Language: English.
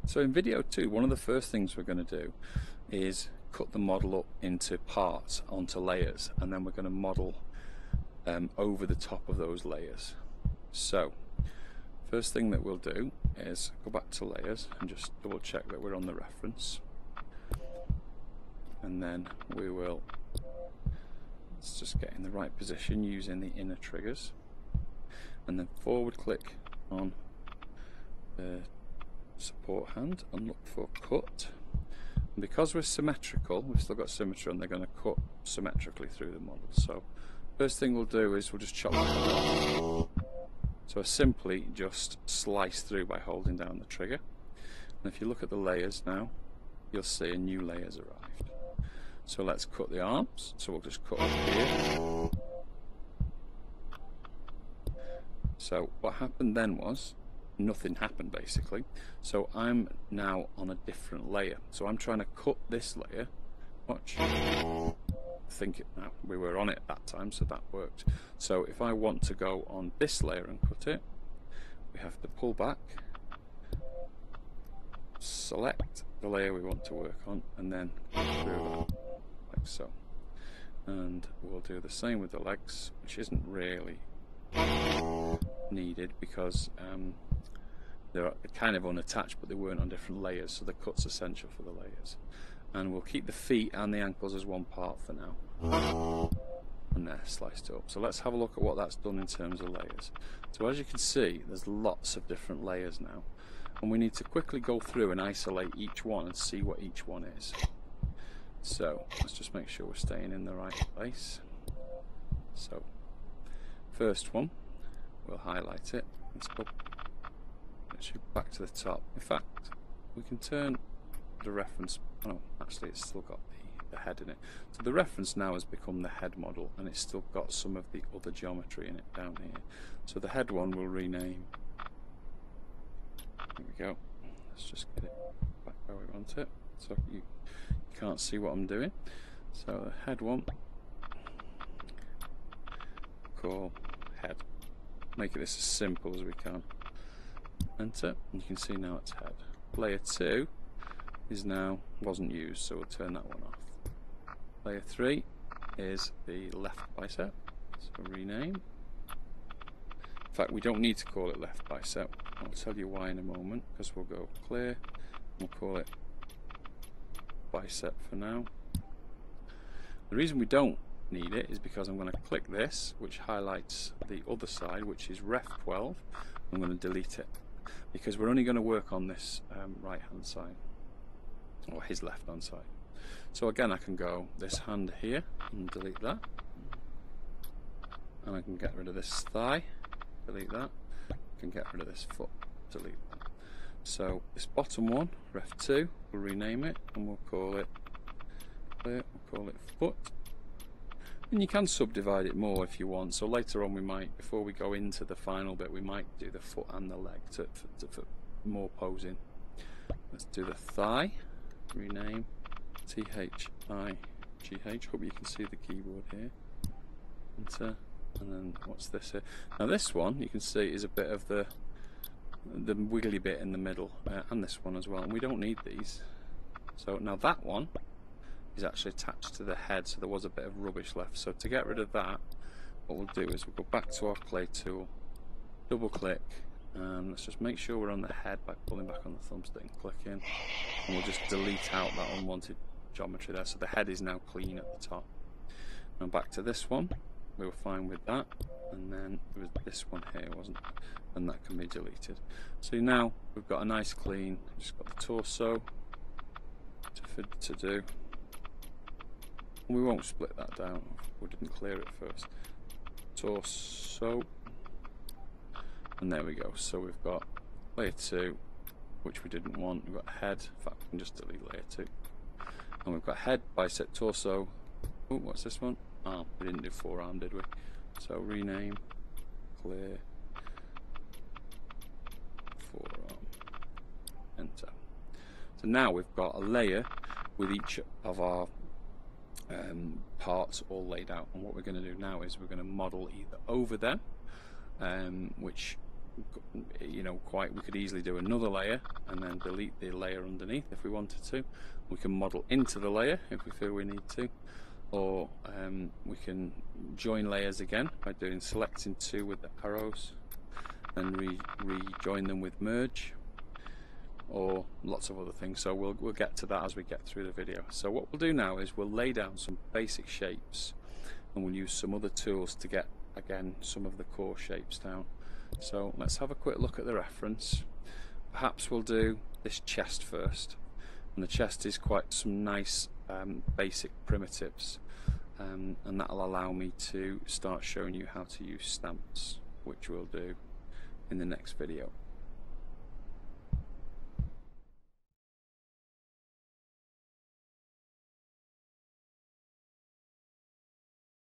So in video 2, one of the first things we're going to do is cut the model up into parts onto layers, and then we're going to model over the top of those layers. So first thing that we'll do is go back to layers and just double check that we're on the reference, and then we will, let's just get in the right position using the inner triggers, and then forward click on the support hand and look for cut. And because we're symmetrical, we've still got symmetry, and they're going to cut symmetrically through the model. So first thing we'll do is we'll just chop that off. So I simply just slice through by holding down the trigger, and if you look at the layers now, you'll see a new layer's arrived. So let's cut the arms. So we'll just cut up here. So what happened then was nothing happened basically. So I'm now on a different layer. So I'm trying to cut this layer. Watch. We were on it at that time, so that worked. So if I want to go on this layer and cut it, we have to pull back, select the layer we want to work on, and then go through that like so. And we'll do the same with the legs, which isn't really needed because they're kind of unattached, but they weren't on different layers, so the cut's essential for the layers. And we'll keep the feet and the ankles as one part for now, and they're sliced up. So let's have a look at what that's done in terms of layers. So as you can see, there's lots of different layers now, and we need to quickly go through and isolate each one and see what each one is. So let's just make sure we're staying in the right place. So first one, we'll highlight it. Let's go back to the top. In fact, we can turn the reference. Oh, actually, it's still got the head in it. So the reference now has become the head model, and it's still got some of the other geometry in it down here. So the head one we'll rename. There we go. Let's just get it back where we want it, so you can't see what I'm doing. So the head one, call head. Make it this as simple as we can. Enter, and you can see now it's head. Layer 2 is now wasn't used, so we'll turn that one off. Layer 3 is the left bicep, so rename. In fact, we don't need to call it left bicep. I'll tell you why in a moment, because we'll go clear, we'll call it bicep for now. The reason we don't need it is because I'm going to click this, which highlights the other side, which is ref 12. I'm going to delete it because we're only going to work on this right hand side, or his left hand side. So again, I can go this hand here and delete that, and I can get rid of this thigh, delete that, I can get rid of this foot, delete that. So this bottom one, ref 2, we'll rename it and we'll call it clear, we'll call it foot. And you can subdivide it more if you want, so later on we might, before we go into the final bit, we might do the foot and the leg for more posing. Let's do the thigh, rename, THIGH, hope you can see the keyboard here, enter, and then what's this here? Now this one, you can see, is a bit of the wiggly bit in the middle, and this one as well, and we don't need these. So now that one is actually attached to the head, so there was a bit of rubbish left. So to get rid of that, what we'll do is we'll go back to our clay tool, double click, and let's just make sure we're on the head by pulling back on the thumbstick and clicking, and we'll just delete out that unwanted geometry there. So the head is now clean at the top. Now back to this one, we were fine with that, and then there was this one here, wasn't it? And that can be deleted. So now we've got a nice clean, just got the torso to do. We won't split that down, we didn't clear it first. Torso, and there we go. So we've got layer 2, which we didn't want, we've got head, in fact we can just delete layer 2. And we've got head, bicep, torso. Oh, what's this one? Ah, we didn't do forearm, did we? So rename, clear, forearm, enter. So now we've got a layer with each of our parts all laid out, and what we're going to do now is we're going to model either over them, which you know, we could easily do another layer and then delete the layer underneath if we wanted to. We can model into the layer if we feel we need to, or we can join layers again by selecting two with the arrows and rejoin them with merge, or lots of other things. So we'll get to that as we get through the video. So what we'll do now is we'll lay down some basic shapes, and we'll use some other tools to get again some of the core shapes down. So let's have a quick look at the reference. Perhaps we'll do this chest first, and the chest is quite some nice basic primitives, and that'll allow me to start showing you how to use stamps, which we'll do in the next video.